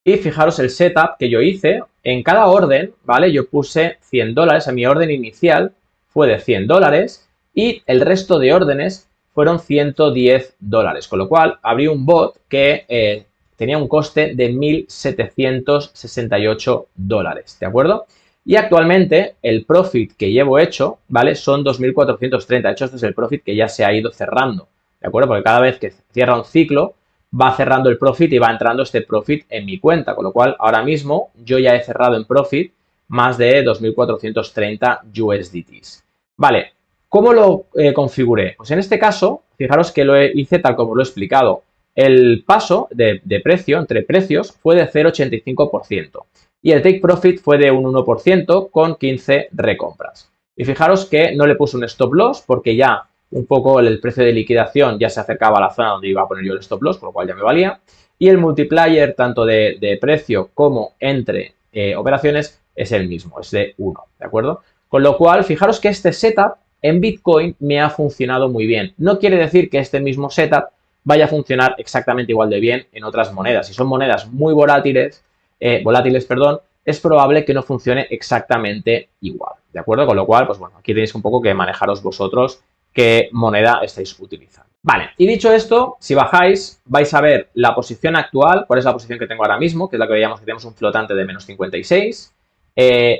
y fijaros el setup que yo hice. En cada orden, ¿vale? Yo puse 100 dólares, a mi orden inicial fue de 100 dólares y el resto de órdenes fueron 110 dólares, con lo cual abrí un bot que tenía un coste de 1.768 dólares, ¿de acuerdo? Y actualmente el profit que llevo hecho, ¿vale? Son 2.430. De hecho, este es el profit que ya se ha ido cerrando, ¿de acuerdo? Porque cada vez que cierra un ciclo, va cerrando el profit y va entrando este profit en mi cuenta, con lo cual ahora mismo yo ya he cerrado en profit más de 2.430 USDTs. Vale, ¿cómo lo configuré? Pues en este caso, fijaros que lo hice tal como lo he explicado. El paso de precio entre precios fue de 0,85% y el take profit fue de un 1% con 15 recompras. Y fijaros que no le puse un stop loss porque ya un poco el precio de liquidación ya se acercaba a la zona donde iba a poner yo el stop loss, por lo cual ya me valía. Y el multiplier tanto de precio como entre operaciones es el mismo, es de 1, ¿de acuerdo? Con lo cual, fijaros que este setup en Bitcoin me ha funcionado muy bien. No quiere decir que este mismo setup vaya a funcionar exactamente igual de bien en otras monedas. Si son monedas muy volátiles, es probable que no funcione exactamente igual, ¿de acuerdo? Con lo cual, pues bueno, aquí tenéis un poco que manejaros vosotros qué moneda estáis utilizando. Vale, y dicho esto, si bajáis, vais a ver la posición actual, cuál es la posición que tengo ahora mismo, que es la que veíamos que tenemos un flotante de menos 56.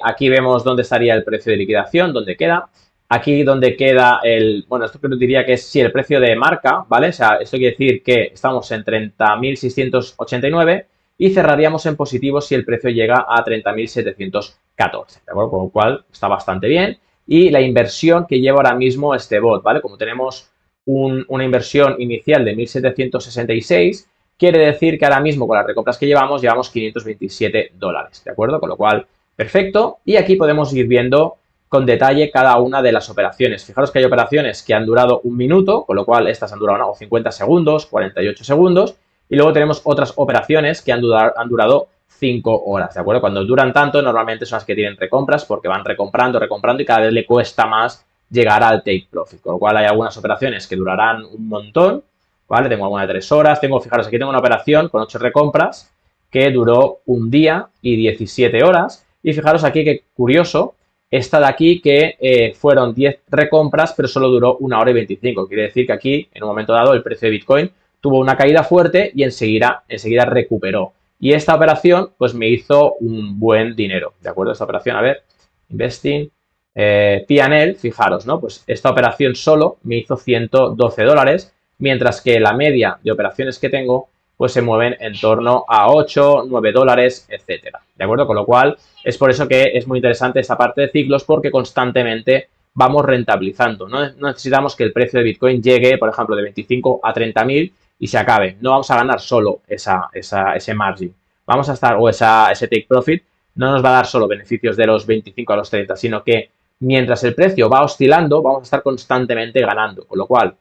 Aquí vemos dónde estaría el precio de liquidación, dónde queda. Aquí donde queda bueno, esto que diría que es, sí, el precio de marca, ¿vale? O sea, esto quiere decir que estamos en 30.689 y cerraríamos en positivo si el precio llega a 30.714, ¿de acuerdo? Con lo cual está bastante bien. Y la inversión que lleva ahora mismo este bot, ¿vale? Como tenemos una inversión inicial de 1.766, quiere decir que ahora mismo con las recompras que llevamos 527 dólares, ¿de acuerdo? Con lo cual, perfecto. Y aquí podemos ir viendo con detalle cada una de las operaciones. Fijaros que hay operaciones que han durado un minuto, con lo cual estas han durado 50 segundos, 48 segundos, y luego tenemos otras operaciones que han durado 5 horas, ¿de acuerdo? Cuando duran tanto, normalmente son las que tienen recompras porque van recomprando y cada vez le cuesta más llegar al take profit, con lo cual hay algunas operaciones que durarán un montón, ¿vale? Tengo alguna de 3 horas, fijaros, aquí tengo una operación con 8 recompras que duró un día y 17 horas, y fijaros aquí que curioso, esta de aquí que fueron 10 recompras, pero solo duró 1 hora y 25, quiere decir que aquí, en un momento dado, el precio de Bitcoin tuvo una caída fuerte y enseguida recuperó. Y esta operación, pues me hizo un buen dinero, ¿de acuerdo? Esta operación, a ver, Investing, P&L, fijaros, ¿no? Pues esta operación solo me hizo $112, mientras que la media de operaciones que tengo, pues se mueven en torno a 8, 9 dólares, etcétera, ¿de acuerdo? Con lo cual, es por eso que es muy interesante esta parte de ciclos, porque constantemente vamos rentabilizando. No necesitamos que el precio de Bitcoin llegue, por ejemplo, de 25 a 30.000 y se acabe. No vamos a ganar solo ese margin. Vamos a estar, o ese take profit, no nos va a dar solo beneficios de los 25 a los 30, sino que mientras el precio va oscilando, vamos a estar constantemente ganando. Con lo cual,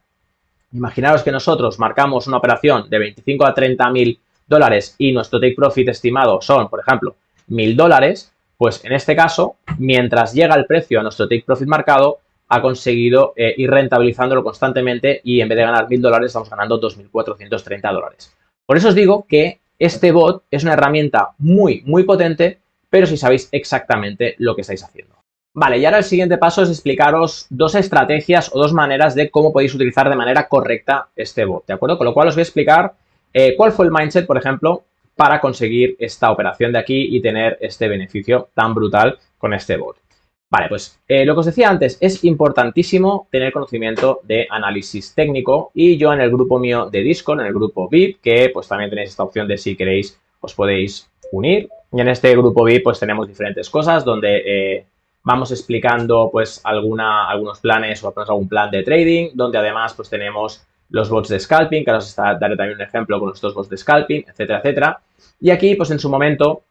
imaginaros que nosotros marcamos una operación de 25 a 30.000 dólares y nuestro take profit estimado son, por ejemplo, 1.000 dólares, pues en este caso, mientras llega el precio a nuestro take profit marcado, ha conseguido ir rentabilizándolo constantemente y en vez de ganar 1.000 dólares estamos ganando 2.430 dólares. Por eso os digo que este bot es una herramienta muy, muy potente, pero si sabéis exactamente lo que estáis haciendo. Vale, y ahora el siguiente paso es explicaros dos estrategias o dos maneras de cómo podéis utilizar de manera correcta este bot, ¿de acuerdo? Con lo cual os voy a explicar cuál fue el mindset, por ejemplo, para conseguir esta operación de aquí y tener este beneficio tan brutal con este bot. Vale, pues lo que os decía antes, es importantísimo tener conocimiento de análisis técnico y yo en el grupo mío de Discord, en el grupo VIP, que pues también tenéis esta opción de si queréis os podéis unir. Y en este grupo VIP pues tenemos diferentes cosas donde vamos explicando pues algunos planes o algún plan de trading, donde además pues tenemos los bots de scalping, que ahora os daré también un ejemplo con estos bots de scalping, etcétera, etcétera. Y aquí pues en su momento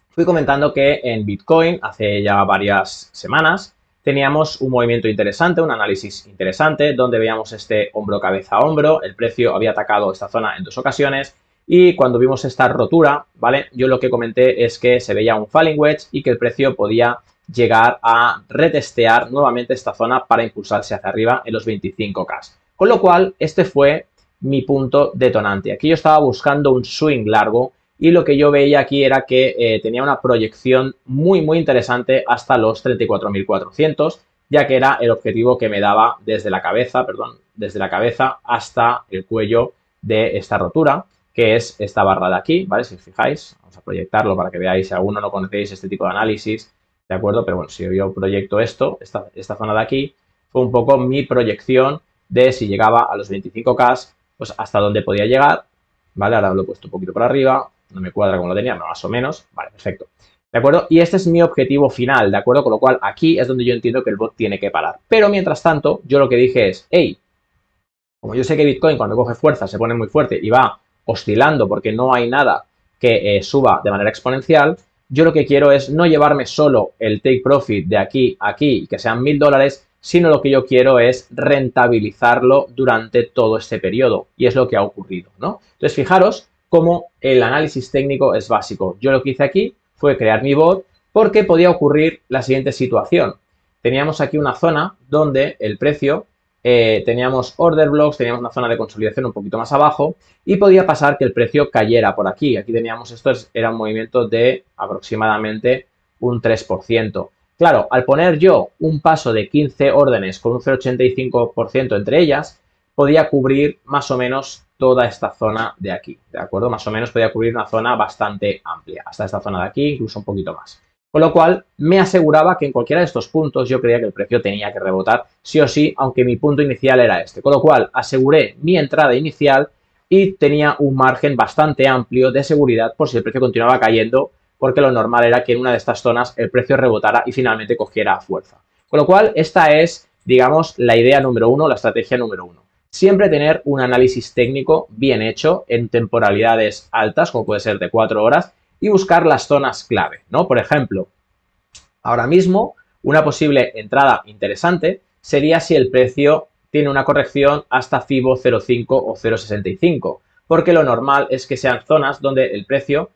fui comentando que en Bitcoin, hace ya varias semanas, teníamos un movimiento interesante, un análisis interesante, donde veíamos este hombro, cabeza, hombro. El precio había atacado esta zona en 2 ocasiones y cuando vimos esta rotura, ¿vale? Yo lo que comenté es que se veía un falling wedge y que el precio podía llegar a retestear nuevamente esta zona para impulsarse hacia arriba en los 25K. Con lo cual, este fue mi punto detonante. Aquí yo estaba buscando un swing largo y lo que yo veía aquí era que tenía una proyección muy, muy interesante hasta los 34.400, ya que era el objetivo que me daba desde la cabeza, hasta el cuello de esta rotura, que es esta barra de aquí, ¿vale? Si os fijáis, vamos a proyectarlo para que veáis, si alguno no conocéis este tipo de análisis, ¿de acuerdo? Pero bueno, si yo proyecto esta zona de aquí, fue un poco mi proyección de si llegaba a los 25K, pues hasta dónde podía llegar, ¿vale? Ahora lo he puesto un poquito por arriba, no me cuadra como lo tenía, pero más o menos, vale, perfecto. ¿De acuerdo? Y este es mi objetivo final, ¿de acuerdo? Con lo cual, aquí es donde yo entiendo que el bot tiene que parar. Pero mientras tanto, yo lo que dije es, hey, como yo sé que Bitcoin cuando coge fuerza se pone muy fuerte y va oscilando porque no hay nada que suba de manera exponencial, yo lo que quiero es no llevarme solo el take profit de aquí a aquí y que sean 1.000 dólares, sino lo que yo quiero es rentabilizarlo durante todo este periodo. Y es lo que ha ocurrido, ¿no? Entonces, fijaros cómo el análisis técnico es básico. Yo lo que hice aquí fue crear mi bot porque podía ocurrir la siguiente situación. Teníamos aquí una zona donde el precio, teníamos order blocks, teníamos una zona de consolidación un poquito más abajo y podía pasar que el precio cayera por aquí. Aquí teníamos esto, era un movimiento de aproximadamente un 3%. Claro, al poner yo un paso de 15 órdenes con un 0,85% entre ellas, podía cubrir más o menos toda esta zona de aquí, ¿de acuerdo? Más o menos podía cubrir una zona bastante amplia, hasta esta zona de aquí, incluso un poquito más. Con lo cual, me aseguraba que en cualquiera de estos puntos yo creía que el precio tenía que rebotar sí o sí, aunque mi punto inicial era este. Con lo cual, aseguré mi entrada inicial y tenía un margen bastante amplio de seguridad por si el precio continuaba cayendo, porque lo normal era que en una de estas zonas el precio rebotara y finalmente cogiera fuerza. Con lo cual, esta es, digamos, la idea número uno, la estrategia número uno. Siempre tener un análisis técnico bien hecho en temporalidades altas, como puede ser de 4 horas, y buscar las zonas clave, ¿no? Por ejemplo, ahora mismo una posible entrada interesante sería si el precio tiene una corrección hasta FIBO 0.5 o 0.65, porque lo normal es que sean zonas donde el precio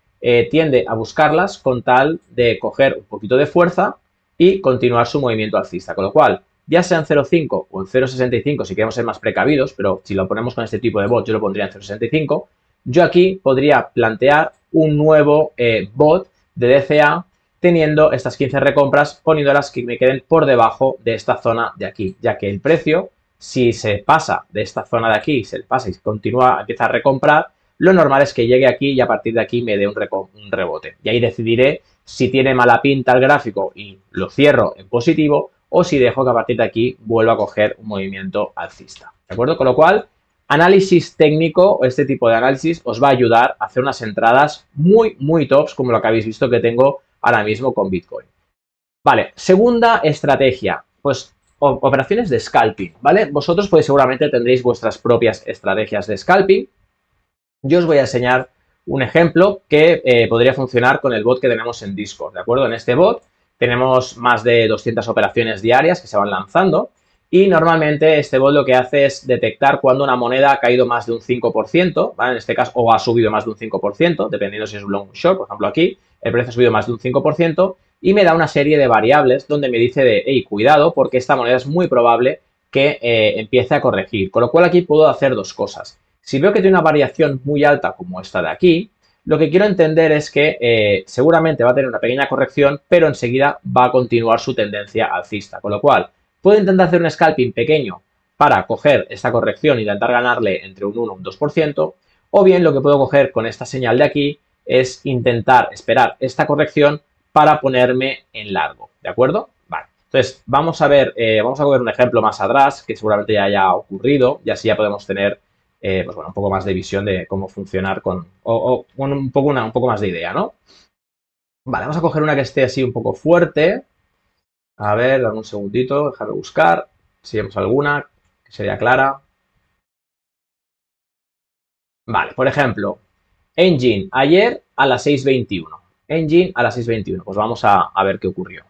tiende a buscarlas con tal de coger un poquito de fuerza y continuar su movimiento alcista, con lo cual ya sea en 0.5 o en 0.65 si queremos ser más precavidos, pero si lo ponemos con este tipo de bot yo lo pondría en 0.65, yo aquí podría plantear un nuevo bot de DCA teniendo estas 15 recompras, poniéndolas que me queden por debajo de esta zona de aquí, ya que el precio Si se pasa de esta zona de aquí, se pasa y continúa, empieza a recomprar, lo normal es que llegue aquí y a partir de aquí me dé un rebote. Y ahí decidiré si tiene mala pinta el gráfico y lo cierro en positivo o si dejo que a partir de aquí vuelva a coger un movimiento alcista. ¿De acuerdo? Con lo cual, análisis técnico o este tipo de análisis os va a ayudar a hacer unas entradas muy tops como lo que habéis visto que tengo ahora mismo con Bitcoin. Vale, segunda estrategia, pues operaciones de scalping, ¿vale? Vosotros pues seguramente tendréis vuestras propias estrategias de scalping. Yo os voy a enseñar un ejemplo que podría funcionar con el bot que tenemos en Discord, ¿de acuerdo? En este bot tenemos más de 200 operaciones diarias que se van lanzando y normalmente este bot lo que hace es detectar cuando una moneda ha caído más de un 5%, ¿vale? En este caso, o ha subido más de un 5%, dependiendo si es un long o short, por ejemplo aquí, el precio ha subido más de un 5% y me da una serie de variables donde me dice de, hey, cuidado porque esta moneda es muy probable que empiece a corregir. Con lo cual aquí puedo hacer dos cosas. Si veo que tiene una variación muy alta como esta de aquí, lo que quiero entender es que seguramente va a tener una pequeña corrección, pero enseguida va a continuar su tendencia alcista. Con lo cual, puedo intentar hacer un scalping pequeño para coger esta corrección e intentar ganarle entre un 1 y un 2%, o bien lo que puedo coger con esta señal de aquí es intentar esperar esta corrección para ponerme en largo, ¿de acuerdo? Vale, entonces vamos a ver un ejemplo más atrás que seguramente ya haya ocurrido y así ya podemos tener pues bueno, un poco más de visión de cómo funcionar un poco más de idea, ¿no? Vale, vamos a coger una que esté así un poco fuerte. A ver, dame un segundito, déjame buscar si vemos alguna que sería clara. Vale, por ejemplo, Engine ayer a las 6:21. Engine a las 6:21. Pues vamos a ver qué ocurrió.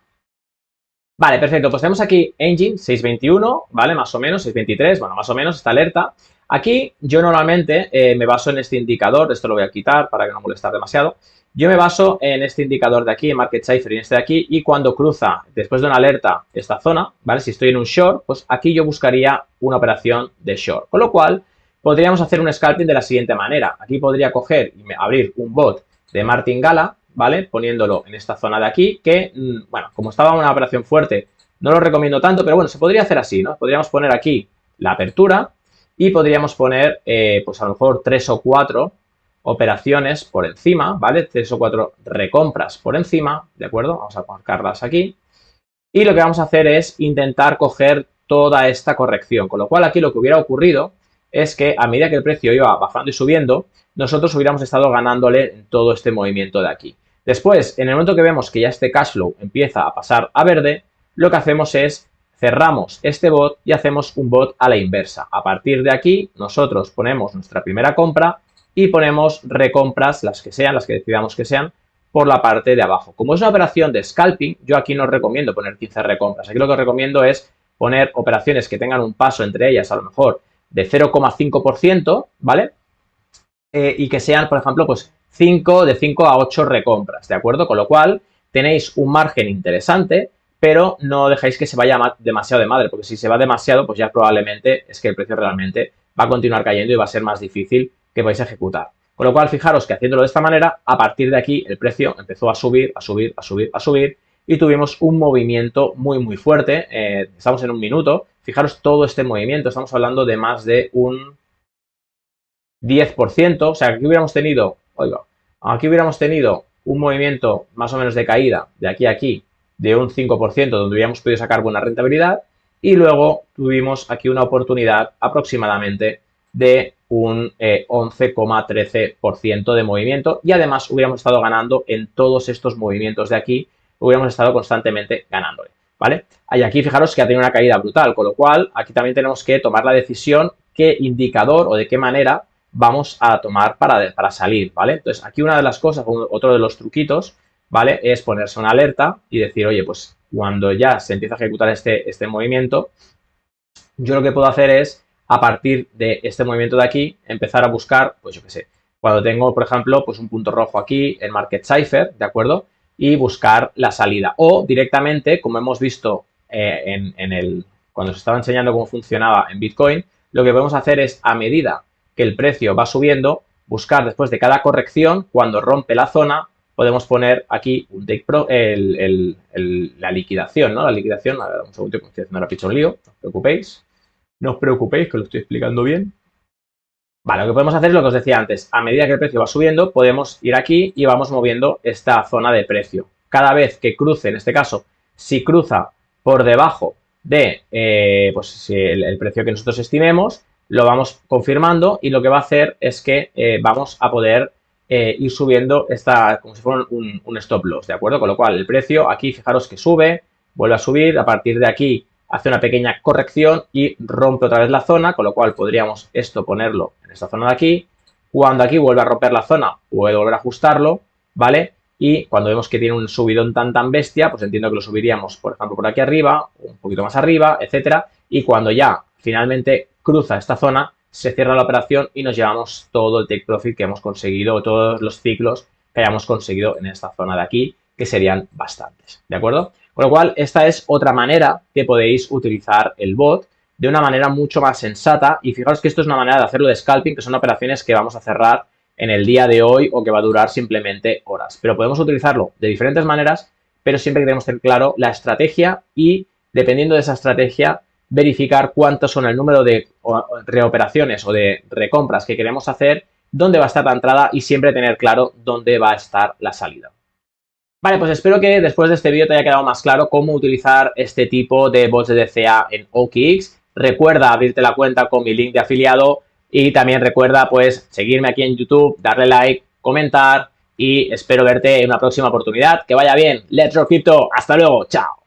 Vale, perfecto. Pues tenemos aquí Engine 6:21, ¿vale? Más o menos, 6:23, bueno, más o menos, esta alerta. Aquí yo normalmente me baso en este indicador, esto lo voy a quitar para que no molestar demasiado. Yo me baso en este indicador de aquí, en Market Cipher y en este de aquí, y cuando cruza, después de una alerta, esta zona, ¿vale? Si estoy en un short, pues aquí yo buscaría una operación de short. Con lo cual, podríamos hacer un scalping de la siguiente manera. Aquí podría coger y abrir un bot de Martingala, ¿vale? Poniéndolo en esta zona de aquí, que, bueno, como estaba una operación fuerte, no lo recomiendo tanto, pero bueno, se podría hacer así, ¿no? Podríamos poner aquí la apertura y podríamos poner, pues a lo mejor 3 o 4 operaciones por encima, ¿vale? 3 o 4 recompras por encima, ¿de acuerdo? Vamos a marcarlas aquí. Y lo que vamos a hacer es intentar coger toda esta corrección, con lo cual aquí lo que hubiera ocurrido es que a medida que el precio iba bajando y subiendo, nosotros hubiéramos estado ganándole en todo este movimiento de aquí. Después, en el momento que vemos que ya este cash flow empieza a pasar a verde, lo que hacemos es cerramos este bot y hacemos un bot a la inversa. A partir de aquí, nosotros ponemos nuestra primera compra y ponemos recompras, las que sean, las que decidamos que sean, por la parte de abajo. Como es una operación de scalping, yo aquí no os recomiendo poner 15 recompras. Aquí lo que os recomiendo es poner operaciones que tengan un paso entre ellas, a lo mejor de 0,5%, ¿vale? Y que sean, por ejemplo, pues de 5 a 8 recompras, ¿de acuerdo? Con lo cual, tenéis un margen interesante, pero no dejéis que se vaya demasiado de madre, porque si se va demasiado, pues ya probablemente es que el precio realmente va a continuar cayendo y va a ser más difícil que vais a ejecutar. Con lo cual, fijaros que haciéndolo de esta manera, a partir de aquí el precio empezó a subir y tuvimos un movimiento muy fuerte. Estamos en un minuto. Fijaros todo este movimiento. Estamos hablando de más de un 10%. O sea, aquí hubiéramos tenido, oiga, aquí hubiéramos tenido un movimiento más o menos de caída de aquí a aquí de un 5%, donde hubiéramos podido sacar buena rentabilidad. Y luego tuvimos aquí una oportunidad aproximadamente de un 11,13% de movimiento y además hubiéramos estado ganando en todos estos movimientos de aquí, hubiéramos estado constantemente ganándole, ¿vale? Y aquí fijaros que ha tenido una caída brutal, con lo cual aquí también tenemos que tomar la decisión qué indicador o de qué manera vamos a tomar para salir, ¿vale? Entonces aquí una de las cosas, otro de los truquitos, ¿vale? Es ponerse una alerta y decir, oye, pues cuando ya se empieza a ejecutar este movimiento, yo lo que puedo hacer es a partir de este movimiento de aquí, empezar a buscar, pues yo qué sé, cuando tengo, por ejemplo, pues un punto rojo aquí en Market Cipher, ¿de acuerdo? Y buscar la salida. O directamente, como hemos visto cuando os estaba enseñando cómo funcionaba en Bitcoin, lo que podemos hacer es, a medida que el precio va subiendo, buscar después de cada corrección, cuando rompe la zona, podemos poner aquí un take pro, la liquidación, ¿no? La liquidación, a ver, un segundo, que estoy haciendo ahora picho un lío, no os preocupéis. No os preocupéis que lo estoy explicando bien. Vale, lo que podemos hacer es lo que os decía antes. A medida que el precio va subiendo, podemos ir aquí y vamos moviendo esta zona de precio. Cada vez que cruce, en este caso, si cruza por debajo de pues, si el precio que nosotros estimemos, lo vamos confirmando y lo que va a hacer es que vamos a poder ir subiendo esta, como si fuera un stop loss, ¿de acuerdo? Con lo cual, el precio aquí, fijaros que sube, vuelve a subir, a partir de aquí hace una pequeña corrección y rompe otra vez la zona, con lo cual podríamos esto ponerlo en esta zona de aquí. Cuando aquí vuelve a romper la zona, puede volver a ajustarlo, ¿vale? Y cuando vemos que tiene un subidón tan bestia, pues entiendo que lo subiríamos, por ejemplo, por aquí arriba, un poquito más arriba, etcétera. Y cuando ya finalmente cruza esta zona, se cierra la operación y nos llevamos todo el take profit que hemos conseguido, todos los ciclos que hayamos conseguido en esta zona de aquí, que serían bastantes, ¿de acuerdo? Con lo cual, esta es otra manera que podéis utilizar el bot de una manera mucho más sensata. Y fijaros que esto es una manera de hacerlo de scalping, que son operaciones que vamos a cerrar en el día de hoy o que va a durar simplemente horas. Pero podemos utilizarlo de diferentes maneras, pero siempre queremos tener claro la estrategia y, dependiendo de esa estrategia, verificar cuántos son el número de reoperaciones o de recompras que queremos hacer, dónde va a estar la entrada y siempre tener claro dónde va a estar la salida. Vale, pues espero que después de este vídeo te haya quedado más claro cómo utilizar este tipo de bots de DCA en OKX. Recuerda abrirte la cuenta con mi link de afiliado y también recuerda pues seguirme aquí en YouTube, darle like, comentar y espero verte en una próxima oportunidad. Que vaya bien. Let's Rock Crypto. Hasta luego. Chao.